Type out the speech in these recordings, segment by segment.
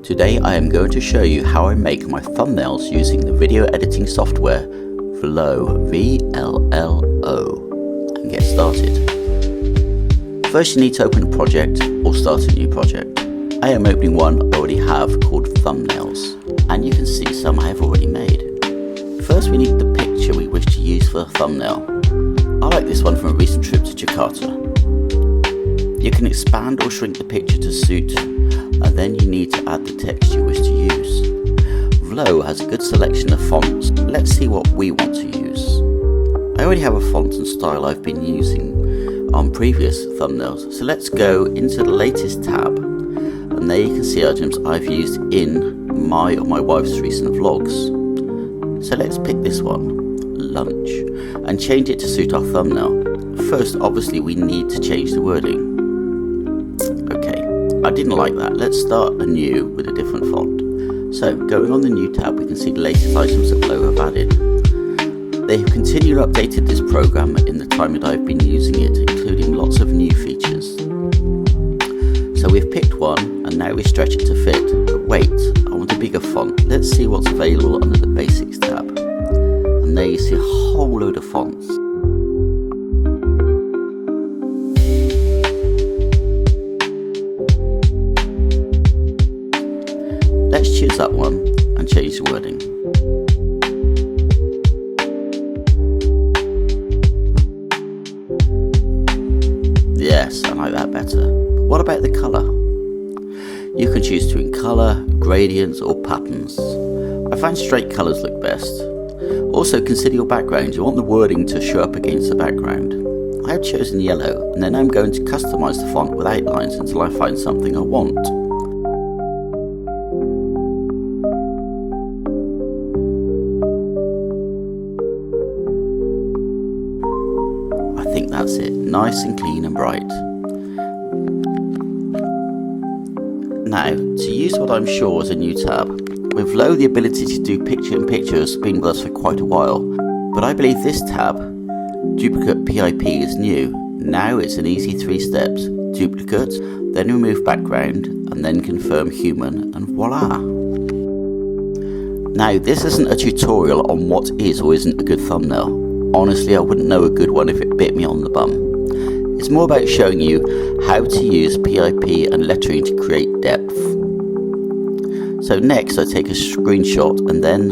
Today I am going to show you how I make my thumbnails using the video editing software VLLO, V-L-L-O, and get started. First you need to open a project or start a new project. I am opening one I already have called thumbnails, and you can see some I have already made. First we need the picture we wish to use for the thumbnail. I like this one from a recent trip to Jakarta. You can expand or shrink the picture to suit, and then you need to add the text you wish to use. VLLO has a good selection of fonts. Let's see what we want to use. I already have a font and style I've been using on previous thumbnails, so let's go into the latest tab, and there you can see items I've used in my or my wife's recent vlogs. So let's pick this one, lunch, and change it to suit our thumbnail. First, obviously we need to change the wording. Okay, I didn't like that. Let's start anew with a different font. So going on the new tab, we can see the latest items that VLLO have added. They have continually updated this program in the time that I've been using it, including lots of new features. So we've picked one and now we stretch it to fit. But wait, I want a bigger font. Let's see what's available under the basics tab. And there you see a whole load of fonts. Let's choose that one and change the wording. Yes, I like that better. But what about the colour? You can choose between colour, gradients or patterns. I find straight colours look best. Also consider your background. You want the wording to show up against the background. I have chosen yellow, and then I'm going to customise the font with outlines until I find something I want. I think that's it, nice and clean and bright. Now, to use what I'm sure is a new tab. With VLLO, the ability to do picture-in-picture has been with us for quite a while, but I believe this tab, duplicate PIP, is new. Now it's an easy 3 steps: duplicate, then remove background, and then confirm human, and voila! Now, this isn't a tutorial on what is or isn't a good thumbnail. Honestly, I wouldn't know a good one if it bit me on the bum. It's more about showing you how to use PIP and lettering to create depth. So next I take a screenshot and then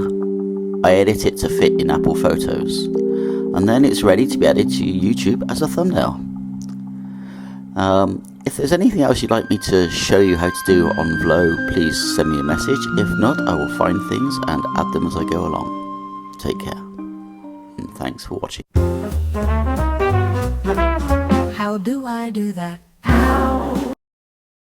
I edit it to fit in Apple Photos. And then it's ready to be added to YouTube as a thumbnail. If there's anything else you'd like me to show you how to do on VLLO, please send me a message. If not, I will find things and add them as I go along. Take care. And thanks for watching. How do I do that?